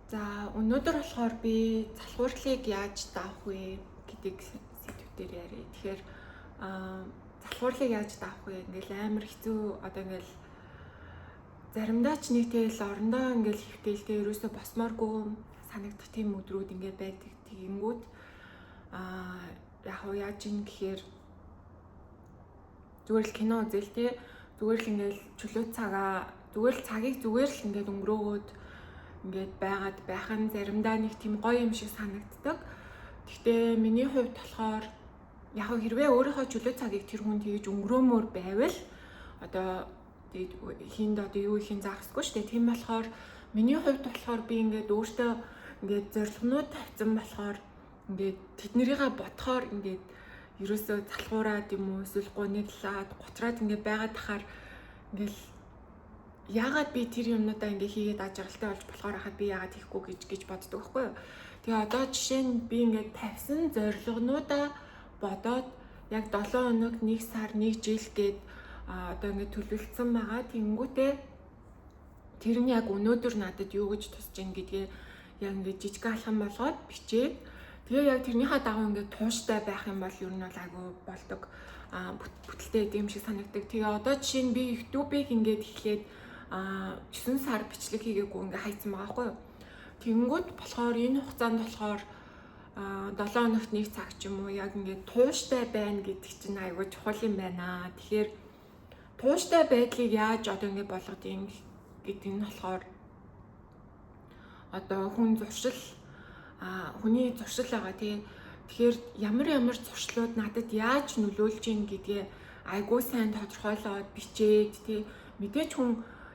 За өнөөдөр болохоор би залхуурлыг яаж даах вэ гэдэг сэдв дээр ярив. Тэгэхээр залхуурлыг яаж даах вэ? Ингээл амар хэцүү ингээл заримдаа ч нэг тэгэл орондоо ингээл хэвтээлтэй ерөөсөө босмооргүй санагдах тийм өдрүүд ингээд байдаг. Тэгэнгүүт яг уу яаж ийн гэхээр зүгээр л кино үзэл тээ. Зүгээр л ингээл чөлөө зүгээр л цагийг зүгээр л ингээд өнгөрөөгөөд ингээд байгаад байх нь заримдаа нэг тийм гоё юм шиг санагддаг. Гэхдээ миний хувьд болохоор яг хэрвээ өөрийнхөө чөлөө цагийг тэр хүн тэгж өнгөрөөмөр байвал тэгээд хинд юу ихийн заахсгүй шүү дээ. Тийм болохоор миний хувьд болохоор би ингээд өөртөө ингээд зорилгонууд тавьсан болохоор ингээд тэднэрийгээ бодохоор ингээд ерөөсөө залхуураад юм уу эсвэл гуниглаад готраад ингээд байгаад тахаар ингээл яагаад би тэр юмнуудаа ингээ хийгээд ажиглалтай болж болохоор хахад би яагаад хийхгүй гэж боддог байхгүй юу. Тэгээ одоо жишээ нь би ингээ тавьсан зорилгонуудаа бодоод яг 7 хоног 1 сар 1 жил гээд одоо ингээ төлөвлөсөн байгаа. Тэнгүүтээ тэр нь яг өнөөдөр надад юу гэж тусч ийн гэдгээ яг ингээ жижиг алхам болгоод бичээд тэгээ яг тэрнийхээ дагуу ингээ тууштай байх юм бол ер нь бол айгүй болдог бүтэлтэй юм шиг санагдаг. Тэгээ одоо жишээ нь би YouTube-ийг ингээд эхлээд 9 сар бичлэг хийгээгүй ингээ хайцсан байгаа байхгүй юу. Тэнгүүд болохоор энэ хугацаанд болохоор 7 хоногт 1 цаг ч юм уу яг ингээ тууштай байна гэдэг чинь айгүй чухал юм байна. Тэгэхээр тууштай байдлыг яаж одоо ингээ болгодгийг гэдэг нь болохоор одоо хүний зуршил байгаа тийм. Тэгэхээр ямар зуршлууд надад яаж нөлөөлж ийн гэдгээ айгүй сайн тодорхойлоод бичээд тийм. Мэдээж хүн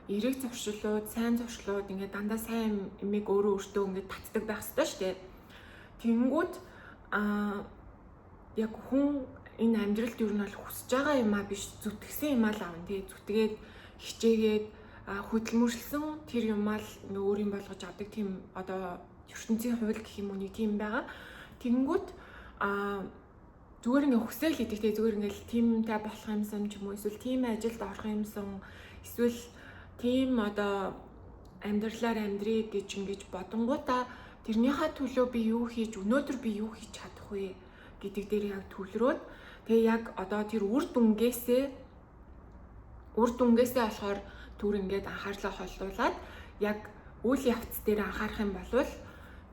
эрэг зуршлууд, сайн зуршлууд ингээд дандаа сайн юмыг өөртөө ингээд татдаг байх ёстой шүү дээ. Тэнгүүд яг хүн энэ амьдралд юу нь бол хүсэж байгаа юмаа биш зүтгэсэн юмаа л аавн тий. Зүтгээд хичээгээд хөдөлмөрлсөн тэр юмаа л өөрийн болгож авдаг тийм одоо ертөнцийн хувь гэх юм уу нэг тийм байгаа. Тэнгүүд зүгээр ингээ хүсэл гэдэг тий. Зүгээр ингээл тиймтэй болох юмсан ч юм уу эсвэл тийм ажилд орох юмсан эсвэл тийм одоо амьдралаар амьдрий гэж ингэж бодонгуудаа тэрнийхээ төлөө би юу хийж өнөөдөр би юу хийж чадах вэ гэдэг дээр яг төвлөрөөд тэгээ яг одоо тэр үр дүнгээсээ болохоор түр ингээд анхаарлаа холдуулаад яг үйл явц дээр анхаарах юм бол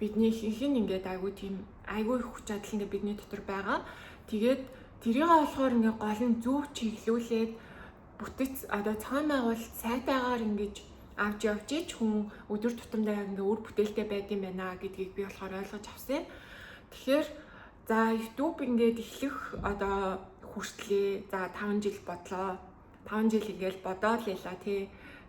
бидний ихэнх нь ингээд айгүй хүч чадал ингээд бидний дотор байгаа. Тэгээд тэрийгээ болохоор ингээд гол нь зөв чиглүүлээд бүтэц одоо цаан байгуулалт сайтаагаар ингэж авч явж хүн өдөр тутамдаа яг ингээ үр бүтээлтэй байдсан байна гэдгийг би болохоор ойлгож авсан. Тэгэхээр за YouTube ингээд эхлэх одоо хүртлээ. За 5 жил бодлоо. 5 жил ингээл бодоод лээ тий.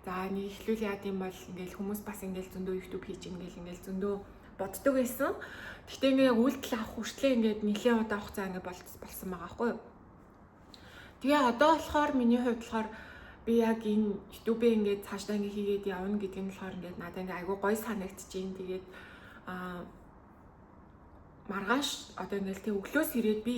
За нэг эхлүүл яад юм бол ингээл хүмүүс бас ингээл зөндөө YouTube хийж ингээл зөндөө боддог байсан. Гэхдээ ингээ яг үйлдэл авах хүртлээ ингээд нэлээд удаа хугацаа ингээ болсон байгаа байхгүй юу. Тэгээ одоо болохоор миний хувьд болохоор би яг энэ YouTube-ийг ингээд цаашдаа ингээд хийгээд явна гэдэг нь болохоор ингээд надад ингээд айгүй гоё санагдчихээн. Тэгээд маргааш одоо ингээд тэг өглөөс ирээд би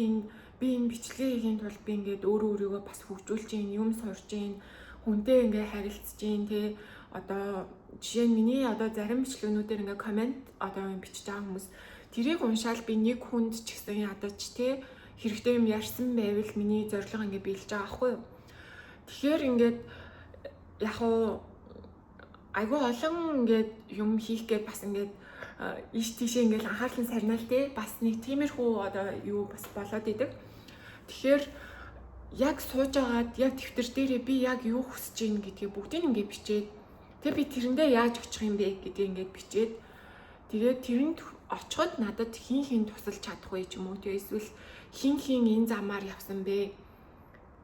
энэ бичлэгээ хийхийн тулд би ингээд өөрийгөө бас хөгжүүлж гин юм сурж гин хүнтэй ингээд харилцаж гин тий. Одоо жишээ нь миний одоо зарим бичлэгнүүдээр ингээд комент одоо бичиж байгаа хүмүүс тэрийг уншаал би нэг хүнд ч гэсэн ядаж тий хэрэгтэй юм ярьсан байвал миний зорилго ингээд биелж байгаа байхгүй юу. Тэгэхээр ингээд яг уу айгүй олон ингээд юм хийх гээд бас ингээд иш тийшээ ингээд анхаарлан сарнал тий бас нэг тиймэрхүү одоо юу бас болоод идэг. Тэгэхээр яг сууж агаад яг дэвтэр дээрээ би яг юу хүсэж ийн гэдгийг бүгдийг ингээд бичээд тэгээ би тэрэндээ яаж очих юм бэ гэдгийг ингээд бичээд тэгээд тэрэнд очиход надад хин тусалж чадах вэ ч юм уу тэгээ эсвэл хин энэ замаар явсан бэ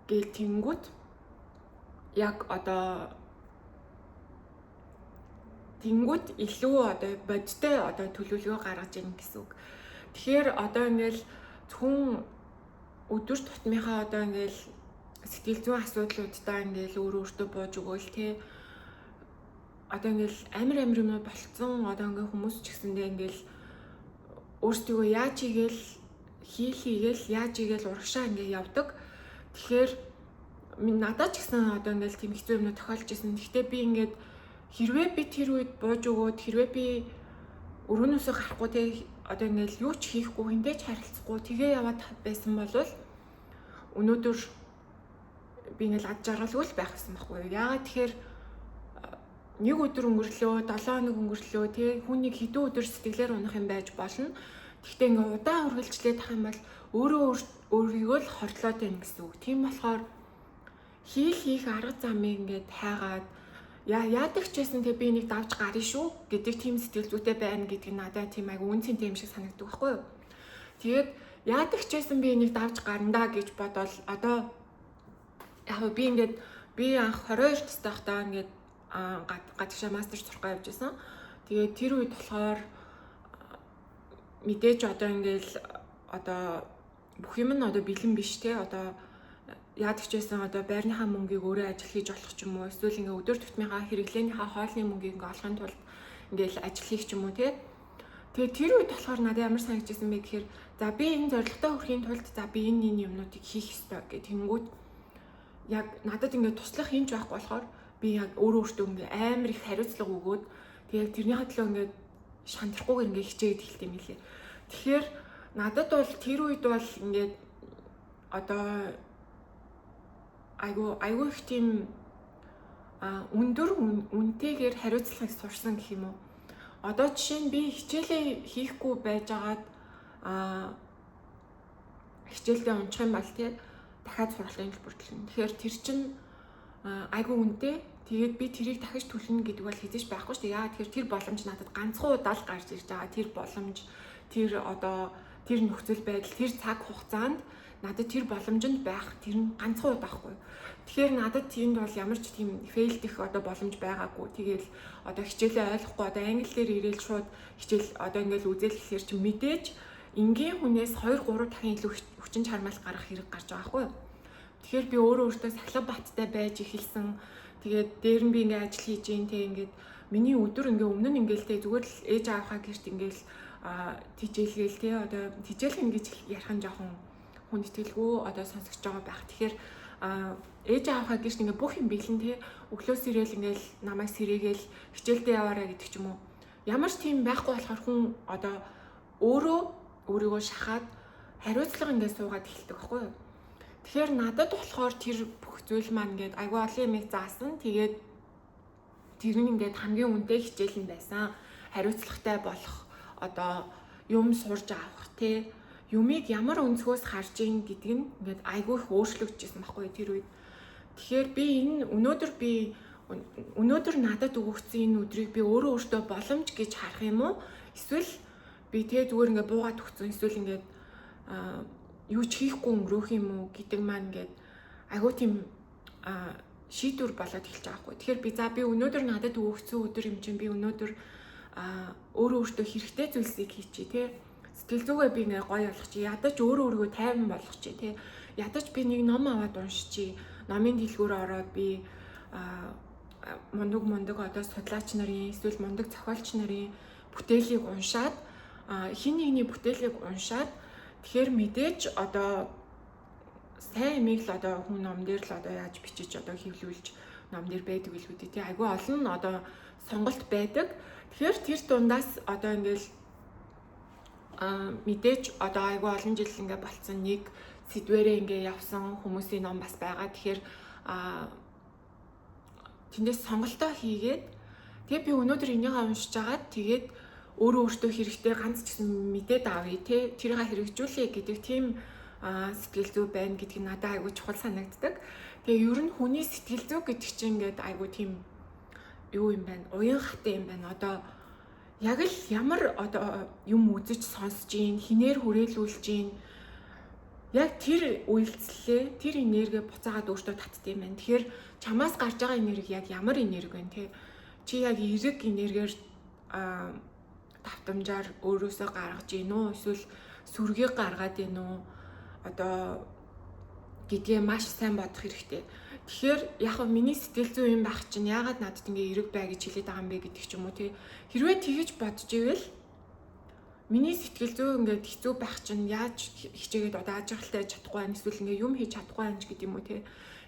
гэл тэнгүүд яг одоо тэнгүүд илүү одоо бодтой одоо төлөвлөгөө гаргаж ийн гэсэн үг. Тэгэхээр одоо ингээл зөвхөн өдөр тутмынхаа одоо ингээл сэтгэл зүйн асуудлуудаа ингээл өөртөө бууж өгөөл тий. Одоо ингээл амар юмнууд болцсон одоо ингээл хүмүүс ч гэсэндээ ингээл өөрсдөө яаж хийгээл яаж игээл урагшаа ингээ явдаг. Тэгэхээр надад ч гэсэн одоо ингээл тийм хэцүү юмнууд тохиолж ирсэн. Гэхдээ би ингээд хэрвээ би тэр үед бууж өгөөд хэрвээ би өрөөнөөсөө гарахгүй те одоо ингээл юу ч хийхгүй хинтэй ч харилцахгүй тэгээ яваад байсан бол өнөөдөр би ингээл ад жаргалгүй л байх гэсэн байхгүй юу. Яагаад тэгэхээр нэг өдөр өнгөрлөө, 7 хоног өнгөрлөө те хүнийг хэдэн өдөр сэтгэлээр унах юм байж болно. Гэхдээ ингээ удаан үргэлжлээд тах юм бол өөрийгөө л хордлоод байна гэсэн үг. Тийм болохоор хийх арга замыг ингээд хайгаад яадаг ч гэсэн тэг би энийг давж гарна шүү гэдэг тийм сэтгэл зүйтэй байна гэдгийг надад тийм айгу үнцэнтэй юм шиг санагддаг байхгүй юу. Тэгээд яадаг ч гэсэн би энийг давж гарна гэж бодвол одоо яг би ингээд би анх 22 настай байхдаа ингээд гадагшаа мастер сурах явж байсан. Тэгээд тэр үед болохоор мэдээж одоо ингээл одоо бүх юм нь одоо бэлэн биш те одоо яадаг ч байсан одоо байрныхаа мөнгийг өөрөө ажил хийж болох ч юм уу эсвэл ингээ өдөр тутмынхаа хэрэглээнийхаа хоолны мөнгийг ингээ олохын тулд ингээл ажил хийх ч юм уу те. Тэгээд тэр үед болохоор надад ямар санагдчихсан бэ гэхээр за би энэ зорилготой хүрэхийн тулд за би энэ юмнуудыг хийх ёстой гэх тэнгүүд яг надад ингээ туслах хинж байхгүй болохоор би яг өөртөө ингээ амар их хариуцлага өгөөд тэгээд тэрнийхээ төлөө ингээ шантрахгүйгээр ингээ хичээгээд эхэлт юм лээ. Тэгэхээр надад бол тэр үед бол ингээд одоо айгүй их тийм өндөр үнэтэйгээр хариуцлагыг сурсан гэх юм уу. Одоо жишээ нь би хичээлээ хийхгүй байжгаад хичээлдээ унчих юм бол тий дахиад сургалтын төлбөр төлнө. Тэгэхээр тэр чинь айгүй үнэтэй. Тэгээд би тэрийг дахиж төлнө гэдэг бол хэзээ ч байхгүй шүү дээ. Яагаад тэгэхээр тэр боломж надад ганцхан удаа л гарч ирж байгаа. Тэр боломж, тэр одоо тэр нөхцөл байдал, тэр цаг хугацаанд надад тэр боломжинд байх тэр нь ганцхан удаа байхгүй. Тэгэхээр надад тиймд бол ямар ч тийм фейлдэх одоо боломж байгаагүй. Тэгээл одоо хичээлээ ойлгохгүй одоо англиэр ирээл шууд хичээл одоо ингээл үзэл гэхэлэр чи мэдээж энгийн хүнээс 2-3 дахин илүү хүчин чармайл гарах хэрэг гарч байгаа байхгүй. Тэгэхээр би өөртөө сахлах баттай байж эхэлсэн. Тэгээд дээр нь би ингээ ажил хийж ийн те ингээд миний өдөр ингээ өмнө нь ингээл те зүгээр л ээж аавхаа гэрт ингээл тижээлгээл те одоо тижээлхэн гэж ярих нь жоохон хүн итгэлгүй одоо сонсогч байгаа байх. Тэгэхээр ээж аавхаа гэрт ингээ бүх юм бэлэн те өглөө сэрэл ингээл намайг сэрээгээл хичээлдээ яваарай гэдэг ч юм уу. Ямар ч тийм байхгүй болохоор хүн одоо өөрийгөө шахаад хариуцлага ингээ суугаад эхэлдэг байхгүй юу. Тэгэхээр надад болохоор тэр бүх зүйл маань ингээд айгүй олон юмыг заасан. Тэгээд тэр нь ингээд хамгийн үнэтэй хичээл нь байсан. Хариуцлагатай болох одоо юм сурж авах те юмыг ямар өнцгөөс харж ийн гэдэг нь ингээд айгүй их өөрчлөгдөжсэн байхгүй тэр үед. Тэгэхээр би өнөөдөр надад өгөгдсөн энэ өдрийг би өөртөө боломж гэж харах юм уу? Эсвэл би тэгээ зүгээр ингээд буугаад өгсөн эсвэл ингээд юу ч хийхгүй өнгөрөх юм уу гэдэг маань ингээд айгүй тийм шийдвэр болоод эхэлж байгаа хгүй. Тэгэхээр би өнөөдөр надад өгөгдсөн өдөр юм чинь би өнөөдөр өөртөө хэрэгтэй зүйлсийг хийчихье те. Сэтгэл зүгээ би ингээ гоё болгочих. Ядаж өөрийгөө тайван болгочих те. Ядаж би нэг ном аваад уншчихъя. Номын дэлгүүр ороод би мундаг одоо судлаач нарын эсвэл мундаг зохиолч нарын бүтээлийг уншаад хин нэгний бүтээлийг уншаад тэгэхээр мэдээж одоо сайн имийг л одоо хүн ном дээр л одоо яаж бичиж одоо хэвлүүлж ном дээр байдаг билүү тий айгүй олон одоо сонголт байдаг. Тэгэхээр тэр дундаас одоо ингээл мэдээж одоо айгүй олон жил ингээ болцсон нэг сэдвэрээ ингээ явсан хүмүүсийн ном бас байгаа. Тэгэхээр тэндээс сонголтоо хийгээд тэгээ би өнөөдөр энийгээ уншиж агаад тэгээд өөртөө хэрэгтэй ганц ч гэсэн мэдээд авъя те тэрийг хэрэгжүүлэе гэдэг тийм сэтгэл зүй байна гэдгийг надад айгүй чухал санагддаг. Тэгээ ер нь хүний сэтгэл зүй гэдэг чинь ингээд айгүй тийм юу юм байна. Уян хатан юм байна. Одоо яг л ямар одоо юм үзэж сонсож ийн, хинээр хүрээлүүлж ийн. Яг тэр үйлдэлээ, тэр энерги буцаагаад өөртөө татдаг юм байна. Тэгэхээр чамаас гарч байгаа энерги яг ямар энерги вэ те? Чи яг эерэг энергиэр давтамжаар өөрөөсөө гаргаж ийн үү эсвэл сүргийг гаргаад ийн үү одоо гэдгээ маш сайн бодох хэрэгтэй. Тэгэхээр яг нь миний сэтгэл зүй юм байх чинь яагаад надад ингээ эерэг бай гэж хэлээд байгаа юм бэ гэдэг ч юм уу тий. Хэрвээ тэгэж бодож ивэл миний сэтгэл зүй ингээд хэцүү байх чинь яаж хичээгээд одоо ажиглалтай чадахгүй байх эсвэл ингээ юм хийж чадахгүй байх гэдэг юм уу тий.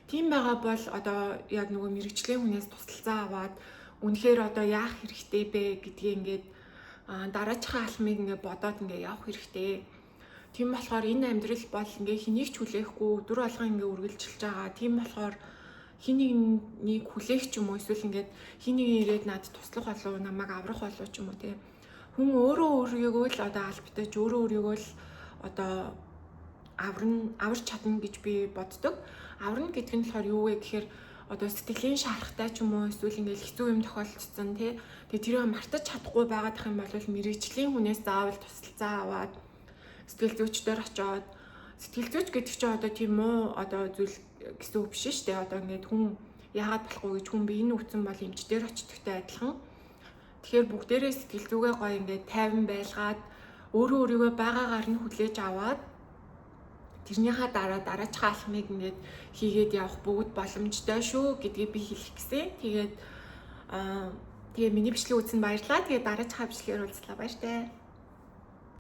Тийм байгаа бол одоо яг нөгөө мэрэгчлийн хүнээс тусалцаа аваад үнэхээр одоо яах хэрэгтэй бэ гэдгийг ингээд дараачихаа алхмыг ингээ бодоод ингээ явах хэрэгтэй. Тийм болохоор энэ амьдрал бол ингээ хэнийг ч хүлээхгүй өдөр болгон ингээ үргэлжилж байгаа. Тийм болохоор хэнийг хүлээх ч юм уу эсвэл ингээд хэнийг ирээд над туслах болов намайг аврах болов ч юм уу те. Хүн өөрөө өөрийгөө л одоо албатаж өөрөө өөрийгөө л одоо аварч чадна гэж би боддог. Аварна гэдэг нь болохоор юу вэ гэхээр одоо сэтгэлийн шарахтай ч юм уу эсвэл ингээл хэцүү юм тохиолдсон тий. Тэгээ тэрийг мартаж чадахгүй байгаад ах юм бол мэрэгжлийн хүнээс заавал тусалцаа аваад сэтгэл зүйчдээр очиод сэтгэл зүйч гэдэг чинь одоо тийм үү одоо зүйл гэсэн үг биш шүү дээ. Одоо ингээд хүн яагаад болохгүй гэж хүн би энэ үтсэн бол эмчдэр очдогтой адилхан. Тэгэхээр бүгдээрээ сэтгэл зүгээ гоё ингээд тайван байлгаад өөрөө өөрийгөө байгаагаар нь хүлээж аваад тэрнийхаа дараачихаа алхмыг ингээд хийгээд явах бүгд боломжтой шүү гэдгийг би хэлэх гэсэн. Тэгээд тэгээ миний бичлэг үзсэн баярлалаа. Тэгээд дараачихаа бичлэгээр уулзлаа баяр таа.